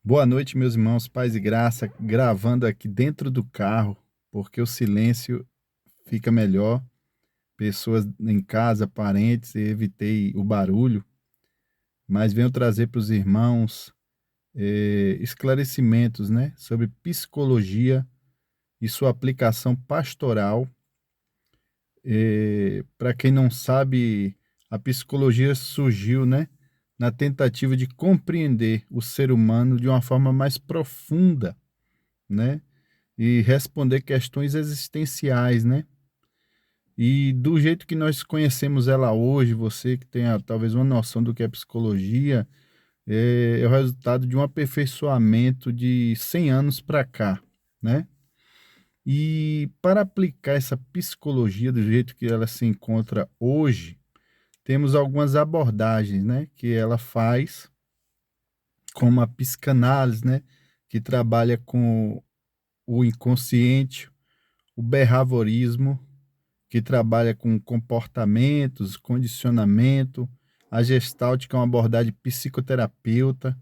Boa noite, meus irmãos, paz e graça, gravando aqui dentro do carro, porque o silêncio fica melhor. Pessoas em casa, parentes, evitei o barulho, mas venho trazer para os irmãos esclarecimentos, né, sobre psicologia e sua aplicação pastoral. Para quem não sabe, a psicologia surgiu, né, na tentativa de compreender o ser humano de uma forma mais profunda, né? E responder questões existenciais, né? E do jeito que nós conhecemos ela hoje, você que tem talvez uma noção do que é psicologia, é o resultado de um aperfeiçoamento de 100 anos para cá, né? E para aplicar essa psicologia do jeito que ela se encontra hoje, temos algumas abordagens, né, que ela faz, como a psicanálise, né, que trabalha com o inconsciente, o behaviorismo, que trabalha com comportamentos, condicionamento, a Gestalt, que é uma abordagem psicoterapeuta,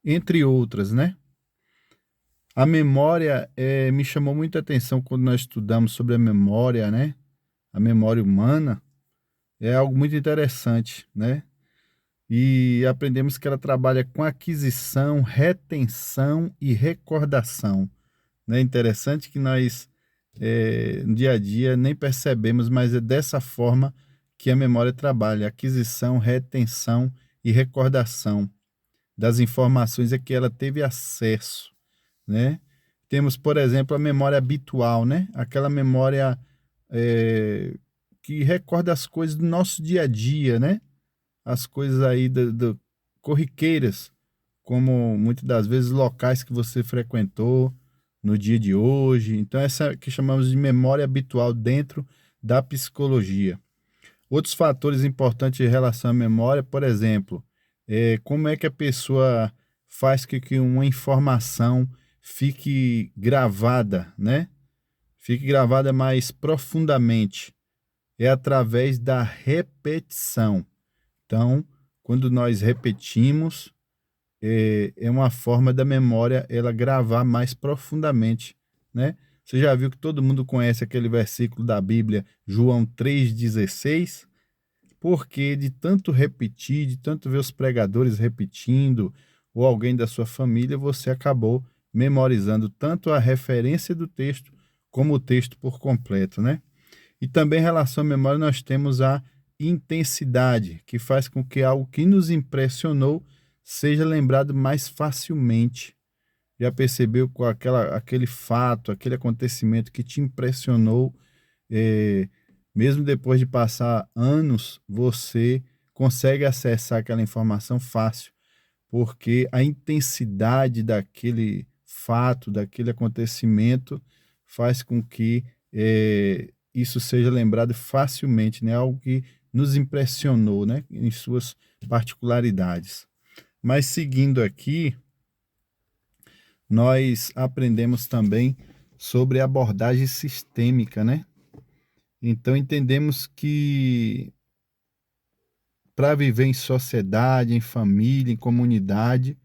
entre outras, né? A memória me chamou muita atenção quando nós estudamos sobre a memória, né? A memória humana é algo muito interessante, né? E aprendemos que ela trabalha com aquisição, retenção e recordação, né? Interessante que nós no dia a dia nem percebemos, mas é dessa forma que a memória trabalha: aquisição, retenção e recordação das informações a que ela teve acesso, né? Temos, por exemplo, a memória habitual, né? Aquela memória que recorda as coisas do nosso dia a dia, né? As coisas aí corriqueiras, como muitas das vezes locais que você frequentou no dia de hoje. Então, essa que chamamos de memória habitual dentro da psicologia. Outros fatores importantes em relação à memória, por exemplo, como é que a pessoa faz que uma informação fique gravada, né? Fique gravada mais profundamente. É através da repetição. Então, quando nós repetimos, é uma forma da memória ela gravar mais profundamente, né? Você já viu que todo mundo conhece aquele versículo da Bíblia, João 3,16? Porque de tanto repetir, de tanto ver os pregadores repetindo, ou alguém da sua família, você acabou memorizando tanto a referência do texto, como o texto por completo, né? E também em relação à memória, nós temos a intensidade, que faz com que algo que nos impressionou seja lembrado mais facilmente. Já percebeu com aquele fato, aquele acontecimento que te impressionou, eh, mesmo depois de passar anos, você consegue acessar aquela informação fácil, porque a intensidade daquele fato, daquele acontecimento, faz com que isso seja lembrado facilmente, né? Algo que nos impressionou, né? Em suas particularidades. Mas seguindo aqui, nós aprendemos também sobre abordagem sistêmica, né? Então entendemos que para viver em sociedade, em família, em comunidade,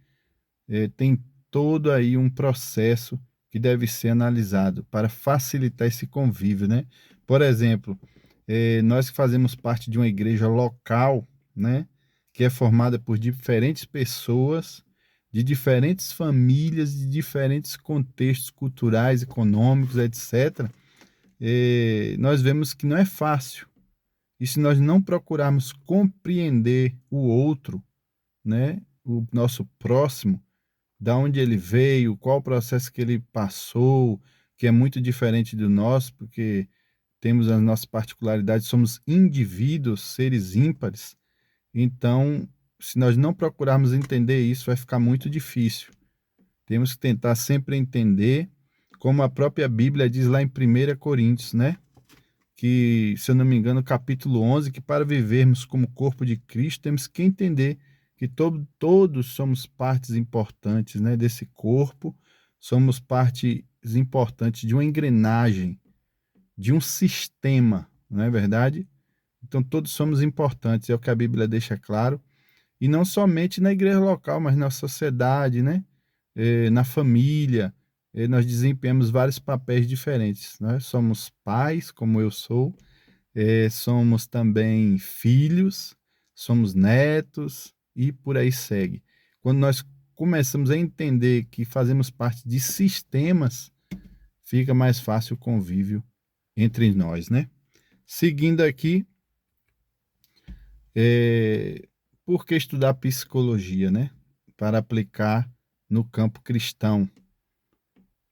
tem todo aí um processo que deve ser analisado para facilitar esse convívio, né? Por exemplo, nós que fazemos parte de uma igreja local, né? Que é formada por diferentes pessoas, de diferentes famílias, de diferentes contextos culturais, econômicos, etc. Nós vemos que não é fácil. E se nós não procurarmos compreender o outro, né? O nosso próximo, da onde ele veio, qual o processo que ele passou, que é muito diferente do nosso, porque temos as nossas particularidades, somos indivíduos, seres ímpares. Então, se nós não procurarmos entender isso, vai ficar muito difícil. Temos que tentar sempre entender, como a própria Bíblia diz lá em 1 Coríntios, né? Que, se eu não me engano, capítulo 11, que para vivermos como corpo de Cristo, temos que entender que todos somos partes importantes, né, desse corpo, somos partes importantes de uma engrenagem, de um sistema, não é verdade? Então todos somos importantes, é o que a Bíblia deixa claro, e não somente na igreja local, mas na sociedade, né? na família, nós desempenhamos vários papéis diferentes, né? Somos pais, como eu sou, somos também filhos, somos netos e por aí segue. Quando nós começamos a entender que fazemos parte de sistemas, fica mais fácil o convívio entre nós, né? Seguindo aqui, eh, por que estudar psicologia, né? Para aplicar no campo cristão.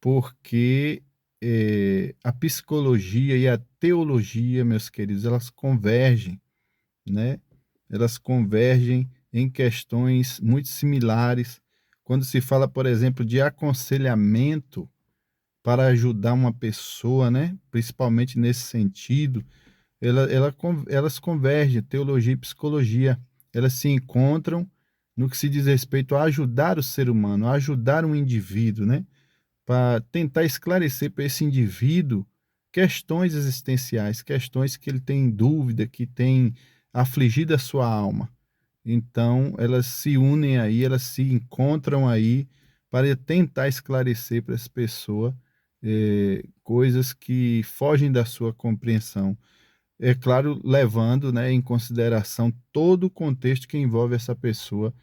Porque a psicologia e a teologia, meus queridos, elas convergem, né? Elas convergem em questões muito similares. Quando se fala, por exemplo, de aconselhamento para ajudar uma pessoa, né? Principalmente nesse sentido, elas convergem, teologia e psicologia. Elas se encontram no que se diz respeito a ajudar o ser humano, a ajudar um indivíduo, né? Para tentar esclarecer para esse indivíduo questões existenciais, questões que ele tem dúvida, que tem afligido a sua alma. Então, elas se unem aí, elas se encontram aí para tentar esclarecer para essa pessoa coisas que fogem da sua compreensão. É claro, levando, né, em consideração todo o contexto que envolve essa pessoa,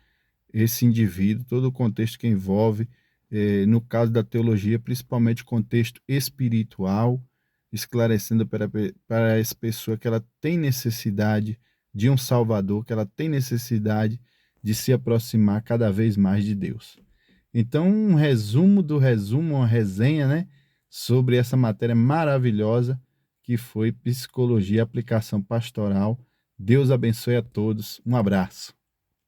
esse indivíduo, todo o contexto que envolve, no caso da teologia, principalmente o contexto espiritual, esclarecendo para essa pessoa que ela tem necessidade de um Salvador, que ela tem necessidade de se aproximar cada vez mais de Deus. Então, um resumo do resumo, uma resenha, né, sobre essa matéria maravilhosa que foi Psicologia e Aplicação Pastoral. Deus abençoe a todos. Um abraço.